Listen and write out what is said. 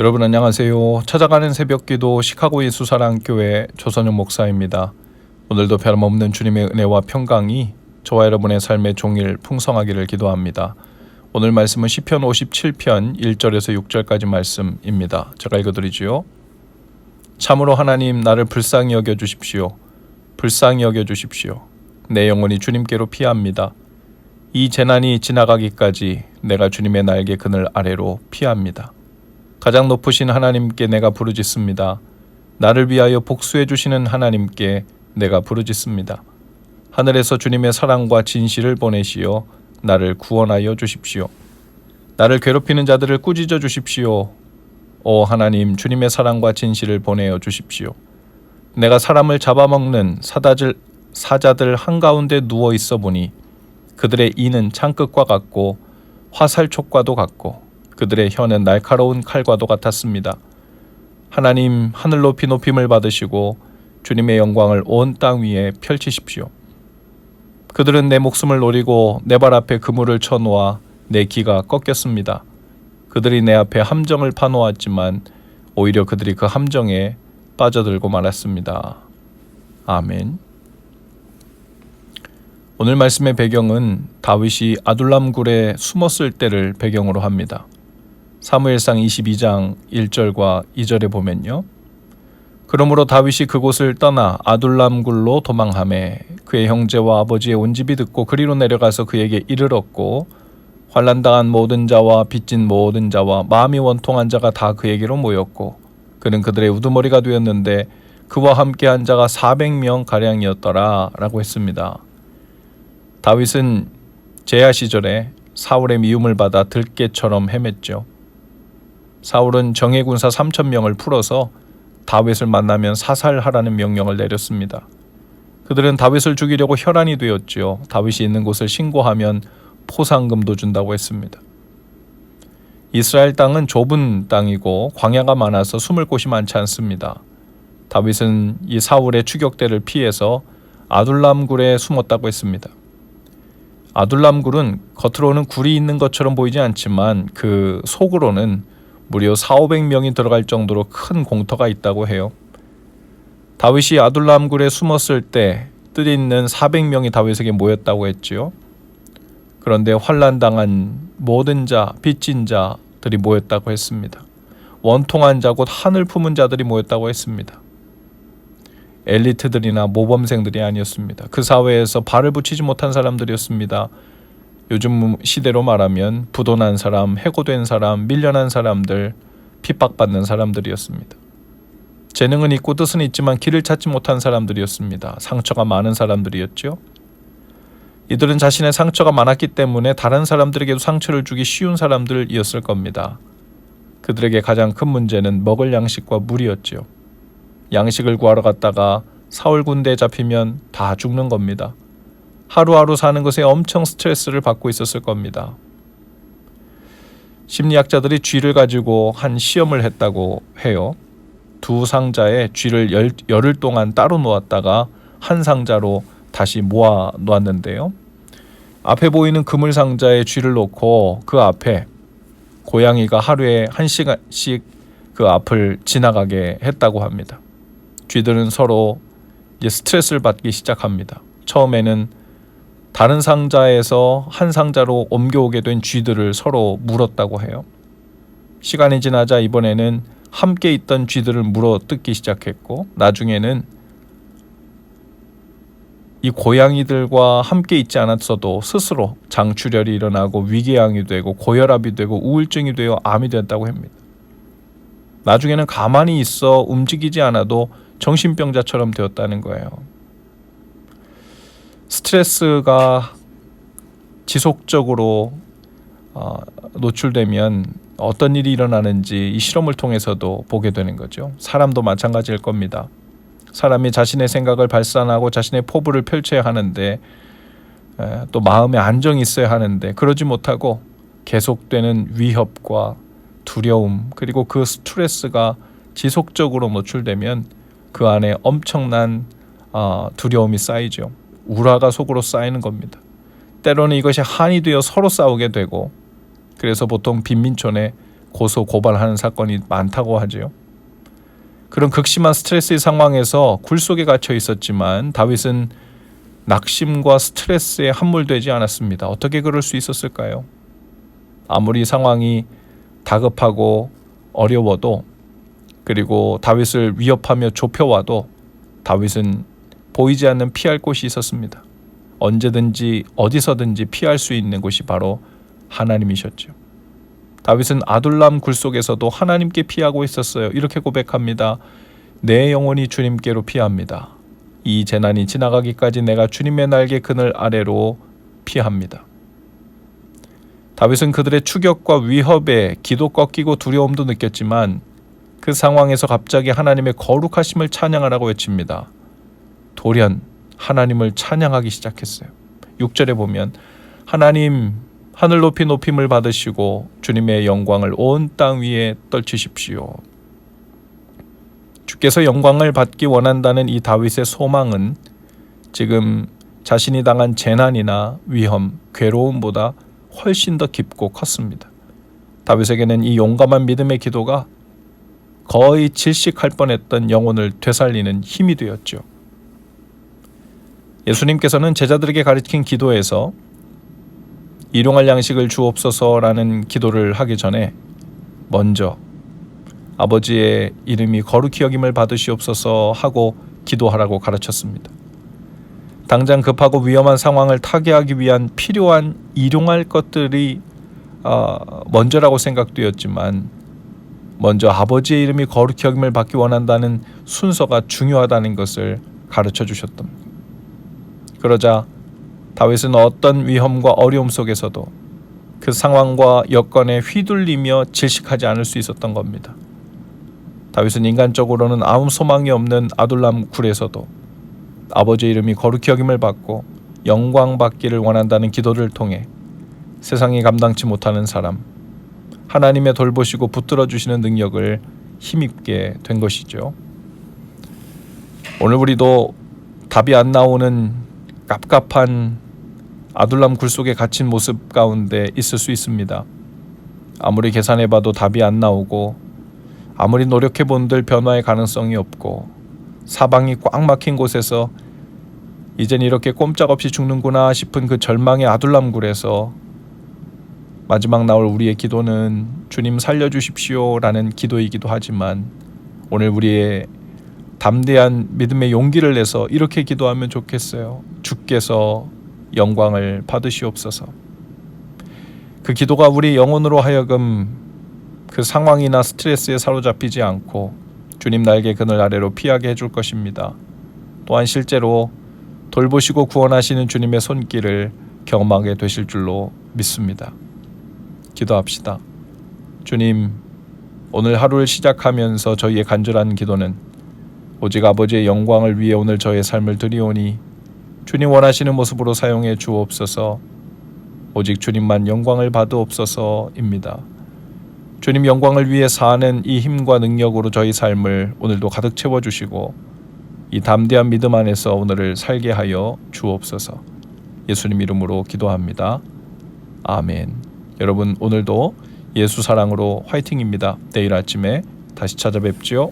여러분 안녕하세요. 찾아가는 새벽기도 시카고 예수사랑교회 조선영 목사입니다. 오늘도 변함없는 주님의 은혜와 평강이 저와 여러분의 삶의 종일 풍성하기를 기도합니다. 오늘 말씀은 시편 57편 1절에서 6절까지 말씀입니다. 제가 읽어드리지요. 참으로 하나님 나를 불쌍히 여겨주십시오. 불쌍히 여겨주십시오. 내 영혼이 주님께로 피합니다. 이 재난이 지나가기까지 내가 주님의 날개 그늘 아래로 피합니다. 가장 높으신 하나님께 내가 부르짖습니다. 나를 위하여 복수해 주시는 하나님께 내가 부르짖습니다. 하늘에서 주님의 사랑과 진실을 보내시어 나를 구원하여 주십시오. 나를 괴롭히는 자들을 꾸짖어 주십시오. 오 하나님, 주님의 사랑과 진실을 보내어 주십시오. 내가 사람을 잡아먹는 사자들 한가운데 누워 있어 보니 그들의 이는 창끝과 같고 화살촉과도 같고 그들의 혀는 날카로운 칼과도 같았습니다. 하나님, 하늘 높이 높임을 받으시고 주님의 영광을 온 땅 위에 펼치십시오. 그들은 내 목숨을 노리고 내 발 앞에 그물을 쳐놓아 내 기가 꺾였습니다. 그들이 내 앞에 함정을 파놓았지만 오히려 그들이 그 함정에 빠져들고 말았습니다. 아멘. 오늘 말씀의 배경은 다윗이 아둘람 굴에 숨었을 때를 배경으로 합니다. 사무엘상 22장 1절과 2절에 보면요. 그러므로 다윗이 그곳을 떠나 아둘람 굴로 도망하매 그의 형제와 아버지의 온 집이 듣고 그리로 내려가서 그에게 이르렀고 환난당한 모든 자와 빚진 모든 자와 마음이 원통한 자가 다 그에게로 모였고 그는 그들의 우두머리가 되었는데 그와 함께한 자가 400명가량이었더라 라고 했습니다. 다윗은 제야 시절에 사울의 미움을 받아 들깨처럼 헤맸죠. 사울은 정예군사 3,000명을 풀어서 다윗을 만나면 사살하라는 명령을 내렸습니다. 그들은 다윗을 죽이려고 혈안이 되었지요. 다윗이 있는 곳을 신고하면 포상금도 준다고 했습니다. 이스라엘 땅은 좁은 땅이고 광야가 많아서 숨을 곳이 많지 않습니다. 다윗은 이 사울의 추격대를 피해서 아둘람 굴에 숨었다고 했습니다. 아둘람 굴은 겉으로는 굴이 있는 것처럼 보이지 않지만 그 속으로는 무려 400~500명이 들어갈 정도로 큰 공터가 있다고 해요. 다윗이 아둘람 굴에 숨었을 때 뜻있는 400명이 다윗에게 모였다고 했지요. 그런데 환난당한 모든 자, 빚진 자들이 모였다고 했습니다. 원통한 자 곧 한을 품은 자들이 모였다고 했습니다. 엘리트들이나 모범생들이 아니었습니다. 그 사회에서 발을 붙이지 못한 사람들이었습니다. 요즘 시대로 말하면 부도난 사람, 해고된 사람, 밀려난 사람들, 핍박받는 사람들이었습니다. 재능은 있고 뜻은 있지만 길을 찾지 못한 사람들이었습니다. 상처가 많은 사람들이었죠. 이들은 자신의 상처가 많았기 때문에 다른 사람들에게도 상처를 주기 쉬운 사람들이었을 겁니다. 그들에게 가장 큰 문제는 먹을 양식과 물이었죠. 양식을 구하러 갔다가 사울 군대에 잡히면 다 죽는 겁니다. 하루하루 사는 것에 엄청 스트레스를 받고 있었을 겁니다. 심리학자들이 쥐를 가지고 한 시험을 했다고 해요. 두 상자에 쥐를 열흘 동안 따로 놓았다가 한 상자로 다시 모아 놓았는데요. 앞에 보이는 그물 상자에 쥐를 놓고 그 앞에 고양이가 하루에 1시간씩 그 앞을 지나가게 했다고 합니다. 쥐들은 서로 이제 스트레스를 받기 시작합니다. 처음에는 다른 상자에서 한 상자로 옮겨오게 된 쥐들을 서로 물었다고 해요. 시간이 지나자 이번에는 함께 있던 쥐들을 물어 뜯기 시작했고 나중에는 이 고양이들과 함께 있지 않았어도 스스로 장출혈이 일어나고 위궤양이 되고 고혈압이 되고 우울증이 되어 암이 됐다고 합니다. 나중에는 가만히 있어 움직이지 않아도 정신병자처럼 되었다는 거예요. 스트레스가 지속적으로 노출되면 어떤 일이 일어나는지 이 실험을 통해서도 보게 되는 거죠. 사람도 마찬가지일 겁니다. 사람이 자신의 생각을 발산하고 자신의 포부를 펼쳐야 하는데 또 마음에 안정이 있어야 하는데 그러지 못하고 계속되는 위협과 두려움 그리고 그 스트레스가 지속적으로 노출되면 그 안에 엄청난 두려움이 쌓이죠. 우라가 속으로 쌓이는 겁니다. 때로는 이것이 한이 되어 서로 싸우게 되고 그래서 보통 빈민촌에 고소 고발하는 사건이 많다고 하죠. 그런 극심한 스트레스의 상황에서 굴 속에 갇혀 있었지만 다윗은 낙심과 스트레스에 함몰되지 않았습니다. 어떻게 그럴 수 있었을까요? 아무리 상황이 다급하고 어려워도, 그리고 다윗을 위협하며 좁혀와도 다윗은 보이지 않는 피할 곳이 있었습니다. 언제든지 어디서든지 피할 수 있는 곳이 바로 하나님이셨죠. 다윗은 아둘람 굴 속에서도 하나님께 피하고 있었어요. 이렇게 고백합니다. 내 영혼이 주님께로 피합니다. 이 재난이 지나가기까지 내가 주님의 날개 그늘 아래로 피합니다. 다윗은 그들의 추격과 위협에 기도 꺾이고 두려움도 느꼈지만 그 상황에서 갑자기 하나님의 거룩하심을 찬양하라고 외칩니다. 돌연 하나님을 찬양하기 시작했어요. 6절에 보면 하나님 하늘 높이 높임을 받으시고 주님의 영광을 온 땅 위에 떨치십시오. 주께서 영광을 받기 원한다는 이 다윗의 소망은 지금 자신이 당한 재난이나 위험, 괴로움보다 훨씬 더 깊고 컸습니다. 다윗에게는 이 용감한 믿음의 기도가 거의 질식할 뻔했던 영혼을 되살리는 힘이 되었죠. 예수님께서는 제자들에게 가르친 기도에서 일용할 양식을 주옵소서라는 기도를 하기 전에 먼저 아버지의 이름이 거룩히 여김을 받으시옵소서 하고 기도하라고 가르쳤습니다. 당장 급하고 위험한 상황을 타개하기 위한 필요한 일용할 것들이 먼저라고 생각되었지만 먼저 아버지의 이름이 거룩히 여김을 받기 원한다는 순서가 중요하다는 것을 가르쳐 주셨던. 그러자 다윗은 어떤 위험과 어려움 속에서도 그 상황과 여건에 휘둘리며 질식하지 않을 수 있었던 겁니다. 다윗은 인간적으로는 아무 소망이 없는 아둘람 굴에서도 아버지의 이름이 거룩히 여김을 받고 영광 받기를 원한다는 기도를 통해 세상이 감당치 못하는 사람, 하나님의 돌보시고 붙들어 주시는 능력을 힘입게 된 것이죠. 오늘 우리도 답이 안 나오는 갑갑한 아둘람 굴 속에 갇힌 모습 가운데 있을 수 있습니다. 아무리 계산해봐도 답이 안 나오고 아무리 노력해본들 변화의 가능성이 없고 사방이 꽉 막힌 곳에서 이젠 이렇게 꼼짝없이 죽는구나 싶은 그 절망의 아둘람 굴에서 마지막 나올 우리의 기도는 주님 살려주십시오 라는 기도이기도 하지만 오늘 우리의 담대한 믿음의 용기를 내서 이렇게 기도하면 좋겠어요. 주께서 영광을 받으시옵소서. 그 기도가 우리 영혼으로 하여금 그 상황이나 스트레스에 사로잡히지 않고 주님 날개 그늘 아래로 피하게 해줄 것입니다. 또한 실제로 돌보시고 구원하시는 주님의 손길을 경험하게 되실 줄로 믿습니다. 기도합시다. 주님, 오늘 하루를 시작하면서 저희의 간절한 기도는 오직 아버지의 영광을 위해 오늘 저의 삶을 드리오니 주님 원하시는 모습으로 사용해 주옵소서. 오직 주님만 영광을 받으옵소서입니다. 주님 영광을 위해 사는 이 힘과 능력으로 저희 삶을 오늘도 가득 채워주시고 이 담대한 믿음 안에서 오늘을 살게 하여 주옵소서. 예수님 이름으로 기도합니다. 아멘. 여러분 오늘도 예수 사랑으로 화이팅입니다. 내일 아침에 다시 찾아뵙지요.